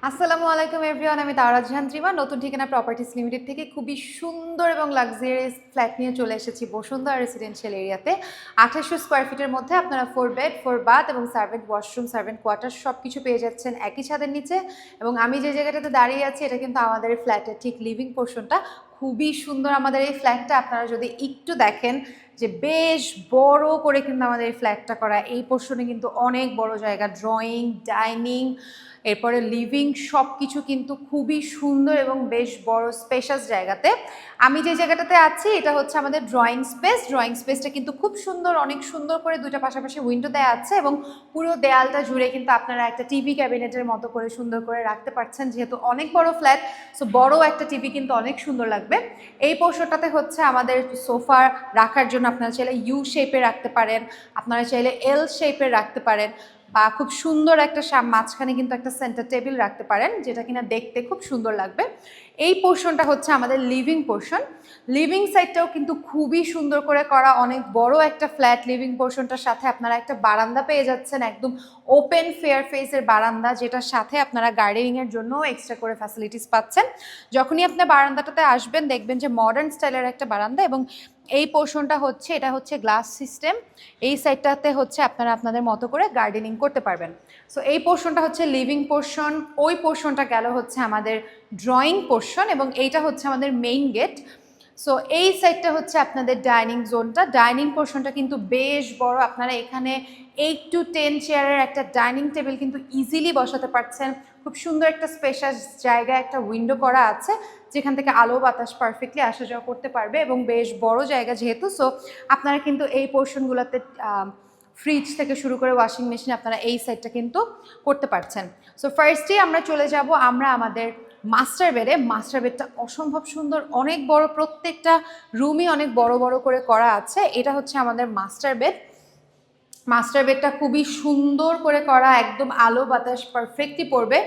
আসসালামু আলাইকুম এভরিওয়ান, আমি তারা জাহান ত্রিমা নতুন ঠিকানা প্রপার্টিস লিমিটেড থেকে খুবই সুন্দর এবং লাক্সারিয়াস ফ্ল্যাট নিয়ে চলে এসেছি বসুন্ধরা রেসিডেন্সিয়াল এরিয়াতে। 2800 স্কোয়ার ফিটের মধ্যে আপনারা 4 বেড 4 বাথ এবং সার্ভেন্ট ওয়াশরুম সার্ভেন্ট কোয়ার্টার সব কিছু পেয়ে যাচ্ছেন একই ছাদের নিচে। এবং আমি যে জায়গাটাতে দাঁড়িয়ে আছি এটা কিন্তু আমাদের ফ্ল্যাটের ঠিক লিভিং পোর্শনটা। খুবই সুন্দর আমাদের এই ফ্ল্যাটটা। আপনারা যদি একটু দেখেন যে বেশ বড় করে কিন্তু আমাদের এই ফ্ল্যাটটা করা, এই পোর্শনে কিন্তু অনেক বড় জায়গা, ড্রয়িং, ডাইনিং, এরপরে লিভিং সব কিছু কিন্তু খুবই সুন্দর এবং বেশ বড় স্পেশাস জায়গাতে। আমি যে জায়গাটাতে আছি এটা হচ্ছে আমাদের ড্রয়িং স্পেস। ড্রয়িং স্পেসটা কিন্তু খুব সুন্দর, অনেক সুন্দর করে দুইটা পাশাপাশি উইন্ডো দেওয়া আছে এবং পুরো দেয়ালটা জুড়ে কিন্তু আপনারা একটা টিভি ক্যাবিনেটের মতো করে সুন্দর করে রাখতে পারছেন। যেহেতু অনেক বড় ফ্ল্যাট, সো বড় একটা টিভি কিন্তু অনেক সুন্দর লাগবে। এই পোর্শনটাতে হচ্ছে আমাদের সোফা রাখার জন্য আপনারা চাইলে ইউ শেপে রাখতে পারেন, আপনারা চাইলে এল শেপে রাখতে পারেন, বা খুব সুন্দর একটা মাঝখানে কিন্তু একটা সেন্টার টেবিল রাখতে পারেন, যেটা কিনা দেখতে খুব সুন্দর লাগবে। এই পোর্শনটা হচ্ছে আমাদের লিভিং পোর্শন। লিভিং সাইডটাও কিন্তু খুবই সুন্দর করে করা, অনেক বড় একটা ফ্ল্যাট। লিভিং পোর্শনটার সাথে আপনারা একটা বারান্দা পেয়ে যাচ্ছেন, একদম ওপেন ফেয়ার ফেসের বারান্দা, যেটার সাথে আপনারা গার্ডেনিংয়ের জন্য এক্সট্রা করে ফ্যাসিলিটিস পাচ্ছেন। যখনই আপনি বারান্দাটাতে আসবেন দেখবেন যে মডার্ন স্টাইলের একটা বারান্দা। এবং এই পোর্শনটা হচ্ছে, এটা হচ্ছে গ্লাস সিস্টেম। এই সাইডটাতে হচ্ছে আপনারা আপনাদের মতো করে গার্ডেনিং করতে পারবেন। সো এই পোর্শনটা হচ্ছে লিভিং পোর্শন, ওই পোর্শনটা গেল হচ্ছে আমাদের ড্রয়িং পোর্শন, এবং এইটা হচ্ছে আমাদের মেইন গেট। সো এই সাইডটা হচ্ছে আপনাদের ডাইনিং জোনটা। ডাইনিং পোর্শনটা কিন্তু বেশ বড়, আপনারা এখানে 8 to 10 চেয়ারের একটা ডাইনিং টেবিল কিন্তু ইজিলি বসাতে পারছেন। খুব সুন্দর একটা স্পেশাস জায়গায় একটা উইন্ডো করা আছে, যেখান থেকে আলো বাতাস পারফেক্টলি আসা যাওয়া করতে পারবে, এবং বেশ বড় জায়গা যেহেতু, সো আপনারা কিন্তু এই পোর্শনগুলোতে ফ্রিজ থেকে শুরু করে ওয়াশিং মেশিন আপনারা এই সাইডটা কিন্তু করতে পারছেন। সো ফার্স্টেই আমরা চলে যাব আমরা আমাদের মাস্টার বেডে। মাস্টার বেডটা অসম্ভব সুন্দর, অনেক বড়, প্রত্যেকটা রুমই অনেক বড় বড় করে করা আছে। এটা হচ্ছে আমাদের মাস্টার বেড। মাস্টার বেডটা খুবই সুন্দর করে করা, একদম আলো বাতাস পারফেক্টলি পড়বে।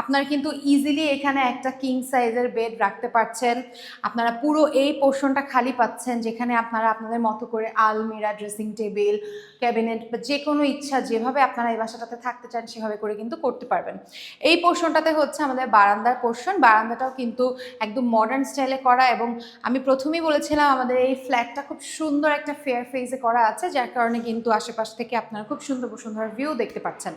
আপনারা কিন্তু ইজিলি এখানে একটা কিং সাইজের বেড রাখতে পারছেন। আপনারা পুরো এই পোর্শনটা খালি পাচ্ছেন, যেখানে আপনারা আপনাদের মতো করে আলমিরা, ড্রেসিং টেবিল, ক্যাবিনেট বা যে কোনো ইচ্ছা যেভাবে আপনারা এই বাসাটাতে থাকতে চান সেভাবে করে কিন্তু করতে পারবেন। এই পোর্শনটাতে হচ্ছে আমাদের বারান্দার পোর্শন। বারান্দাটাও কিন্তু একদম মডার্ন স্টাইলে করা, এবং আমি প্রথমেই বলেছিলাম আমাদের এই ফ্ল্যাটটা খুব সুন্দর একটা ফেয়ার ফেসে করা আছে, যার কারণে কিন্তু আশেপাশ থেকে আপনারা খুব সুন্দর সুন্দর ভিউ দেখতে পাচ্ছেন।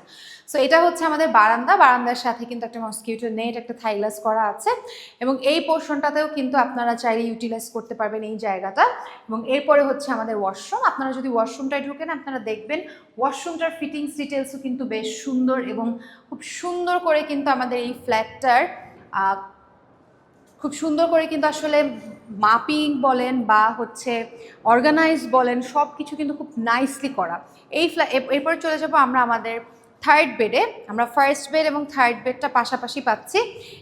সো এটা হচ্ছে আমাদের বারান্দা। বারান্দার সাথে কিন্তু একটা মসকিউটো নেট, একটা থাই গ্লাস করা আছে, এবং এই পোর্শনটাতেও কিন্তু আপনারা চাইলে ইউটিলাইজ করতে পারবেন এই জায়গাটা। এবং এরপরে হচ্ছে আমাদের ওয়াশরুম। আপনারা যদি ওয়াশরুমটায় ঢুকেন আপনারা দেখবেন ওয়াশরুমটার ফিটিংস ডিটেলসও কিন্তু বেশ সুন্দর, এবং খুব সুন্দর করে কিন্তু আমাদের এই ফ্ল্যাটটার খুব সুন্দর করে কিন্তু আসলে মাপিং বলেন বা হচ্ছে অর্গানাইজ বলেন, সব কিছু কিন্তু খুব নাইসলি করা। এরপরে চলে যাব আমরা আমাদের থার্ড বেডে। আমরা ফার্স্ট বেড এবং থার্ড বেডটা পাশাপাশি পাচ্ছি।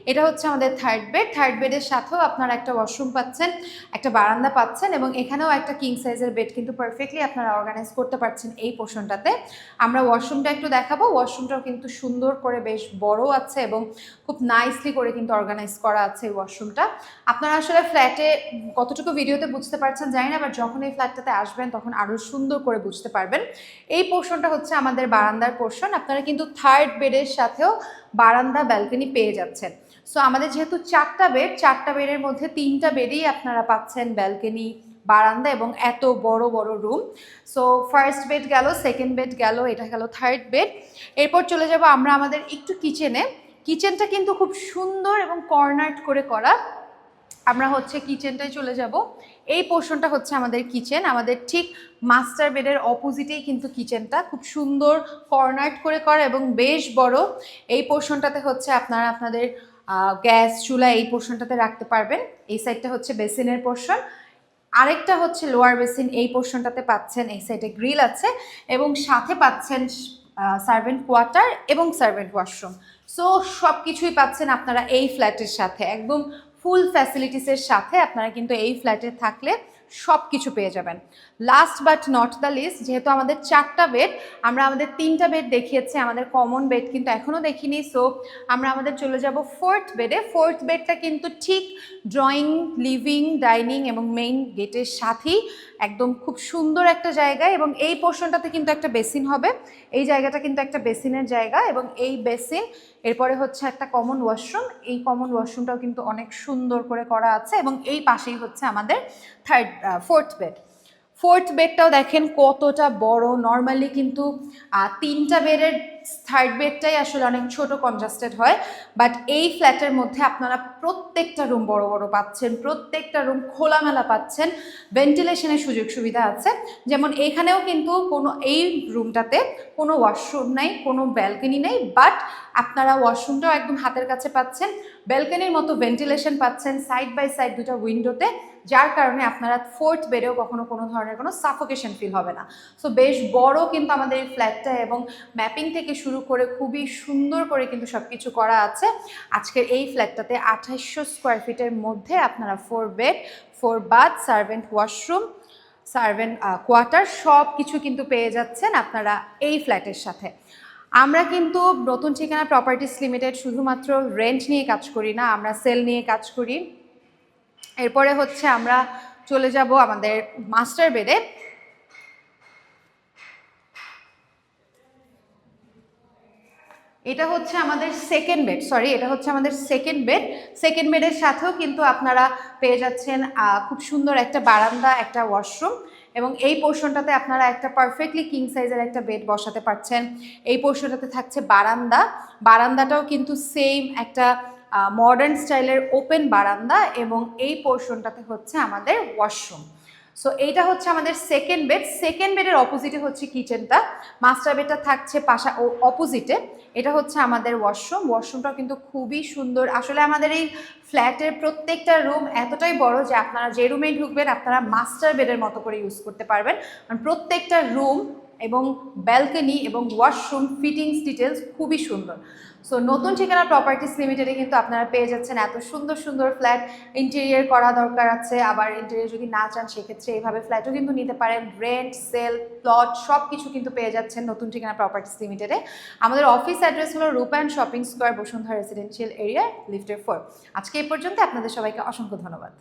এটা হচ্ছে আমাদের থার্ড বেড। থার্ড বেডের সাথেও আপনারা একটা ওয়াশরুম পাচ্ছেন, একটা বারান্দা পাচ্ছেন, এবং এখানেও একটা কিং সাইজের বেড কিন্তু পারফেক্টলি আপনারা অর্গানাইজ করতে পারছেন এই পোর্শনটাতে। আমরা ওয়াশরুমটা একটু দেখাবো। ওয়াশরুমটাও কিন্তু সুন্দর করে বেশ বড় আছে, এবং খুব নাইসলি করে কিন্তু অর্গানাইজ করা আছে এই ওয়াশরুমটা। আপনারা আসলে ফ্ল্যাটে কতটুকু ভিডিওতে বুঝতে পারছেন জানি না, বাট যখন এই ফ্ল্যাটটাতে আসবেন তখন আরও সুন্দর করে বুঝতে পারবেন। এই পোর্শনটা হচ্ছে আমাদের বারান্দার পোর্শন। আপনারা কিন্তু থার্ড বেডের সাথেও বারান্দা ব্যালকনি পেয়ে যাচ্ছেন। সো আমাদের যেহেতু চারটা বেডের মধ্যে 3টা বেডই আপনারা পাচ্ছেন ব্যালকনি, বারান্দা এবং এত বড় বড় রুম। সো ফার্স্ট বেড গেল, সেকেন্ড বেড গেল, এটা গেল থার্ড বেড। এরপর চলে যাব আমরা আমাদের একটু কিচেনে। কিচেনটা কিন্তু খুব সুন্দর এবং কর্নার করে করা। আমরা হচ্ছে কিচেনটায় চলে যাব। এই পোর্শনটা হচ্ছে আমাদের কিচেন। আমাদের ঠিক মাস্টার বেডের অপোজিটেই কিন্তু কিচেনটা খুব সুন্দর কর্নার করে করা এবং বেশ বড়। এই পোর্শনটাতে হচ্ছে আপনারা আপনাদের গ্যাস চুলা এই পোর্শনটাতে রাখতে পারবেন। এই সাইডটা হচ্ছে বেসিনের পোর্শন, আরেকটা হচ্ছে লোয়ার বেসিন। এই পোর্শনটাতে পাচ্ছেন এই সাইডে গ্রিল আছে, এবং সাথে পাচ্ছেন সার্ভেন্ট কোয়ার্টার এবং সার্ভেন্ট ওয়াশরুম। সো সব কিছুই পাচ্ছেন আপনারা এই ফ্ল্যাটের সাথে, একদম ফুল ফ্যাসিলিটিসের সাথে। আপনারা কিন্তু এই ফ্ল্যাটে থাকলে সব কিছু পেয়ে যাবেন। Last but not the least, যেহেতু আমাদের 4টা বেড, আমরা আমাদের 3টা বেড দেখিয়েছি, আমাদের কমন বেড কিন্তু এখনও দেখিনি। সো আমরা আমাদের চলে যাব 4th বেডে। 4th বেডটা কিন্তু ঠিক ড্রয়িং, লিভিং, ডাইনিং এবং মেইন গেটের সাথেই একদম খুব সুন্দর একটা জায়গা, এবং এই পোর্শনটাতে কিন্তু একটা বেসিন হবে। এই জায়গাটা কিন্তু একটা বেসিনের জায়গা, এবং এই বেসিন, এরপরে হচ্ছে একটা কমন ওয়াশরুম। এই কমন ওয়াশরুমটাও কিন্তু অনেক সুন্দর করে করা আছে, এবং এই পাশেই হচ্ছে আমাদের 4th বেড। 4th বেডটাও দেখেন কতটা বড়। নর্মালি কিন্তু 3টা বেডের 3rd বেডটাই আসলে অনেক ছোট কনজাস্টেড হয়, বাট এই ফ্ল্যাটের মধ্যে আপনারা প্রত্যেকটা রুম বড় বড় পাচ্ছেন, প্রত্যেকটা রুম খোলামেলা পাচ্ছেন, ভেন্টিলেশনের সুযোগ সুবিধা আছে। যেমন এখানেও কিন্তু এই রুমটাতে কোনো ওয়াশরুম নাই, কোনো ব্যালকনি নেই, বাট আপনারা ওয়াশরুমটাও একদম হাতের কাছে পাচ্ছেন, ব্যালকনির মতো ভেন্টিলেশন পাচ্ছেন সাইড বাই সাইড দুটো উইন্ডোতে, যার কারণে আপনারা 4th বেডেও কখনো কোনো ধরনের কোনো সাফোকেশন ফিল হবে না। সো বেশ বড় কিন্তু আমাদের এই ফ্ল্যাটটা, এবং ম্যাপিং থেকে শুরু করে খুবই সুন্দর করে কিন্তু সব কিছু করা আছে। আজকের এই ফ্ল্যাটটাতে 2800 স্কোয়ার ফিটের মধ্যে আপনারা 4 bed, 4 bath, servant washroom, servant quarter সব কিছু কিন্তু পেয়ে যাচ্ছেন আপনারা এই ফ্ল্যাটের সাথে। আমরা কিন্তু নতুন ঠিকানা প্রপার্টিস লিমিটেড শুধুমাত্র রেন্ট নিয়ে কাজ করি না, আমরা সেল নিয়ে কাজ করি। এরপরে হচ্ছে আমরা চলে যাব আমাদের মাস্টার বেডে। এটা হচ্ছে আমাদের সেকেন্ড বেড, এটা হচ্ছে আমাদের সেকেন্ড বেড। সেকেন্ড বেডের সাথেও কিন্তু আপনারা পেয়ে যাচ্ছেন খুব সুন্দর একটা বারান্দা, একটা ওয়াশরুম, এবং এই পোর্শনটাতে আপনারা একটা পারফেক্টলি কিং সাইজের একটা বেড বসাতে পারছেন। এই পোর্শনটাতে থাকছে বারান্দা, বারান্দাটাও কিন্তু সেম একটা মডার্ন স্টাইলের ওপেন বারান্দা, এবং এই পোর্শনটাতে হচ্ছে আমাদের ওয়াশরুম। সো এইটা হচ্ছে আমাদের সেকেন্ড বেড। সেকেন্ড বেডের অপোজিটে হচ্ছে কিচেনটা, মাস্টার বেডটা থাকছে অপোজিটে। এটা হচ্ছে আমাদের ওয়াশরুম, ওয়াশরুমটাও কিন্তু খুবই সুন্দর। আসলে আমাদের এই ফ্ল্যাটের প্রত্যেকটা রুম এতটাই বড় যে আপনারা যে রুমেই ঢুকবেন আপনারা মাস্টার বেডের মতো করে ইউজ করতে পারবেন, কারণ প্রত্যেকটা রুম এবং ব্যালকনি এবং ওয়াশরুম ফিটিংস ডিটেলস খুবই সুন্দর। সো নতুন ঠিকানা প্রপার্টিস লিমিটেডে কিন্তু আপনারা পেয়ে যাচ্ছেন এত সুন্দর সুন্দর ফ্ল্যাট। ইন্টেরিয়ার করা দরকার আছে, আবার ইন্টেরিয়ার যদি না চান সেক্ষেত্রে এইভাবে ফ্ল্যাটও কিন্তু নিতে পারেন। রেন্ট, সেল, প্লট সব কিছু কিন্তু পেয়ে যাচ্ছেন নতুন ঠিকানা প্রপার্টিস লিমিটেডে। আমাদের অফিস অ্যাড্রেস হলো রূপায়ণ shopping square, Bashundhara residential area, লিফটের 4। আজকে এই পর্যন্ত, আপনাদের সবাইকে অসংখ্য ধন্যবাদ।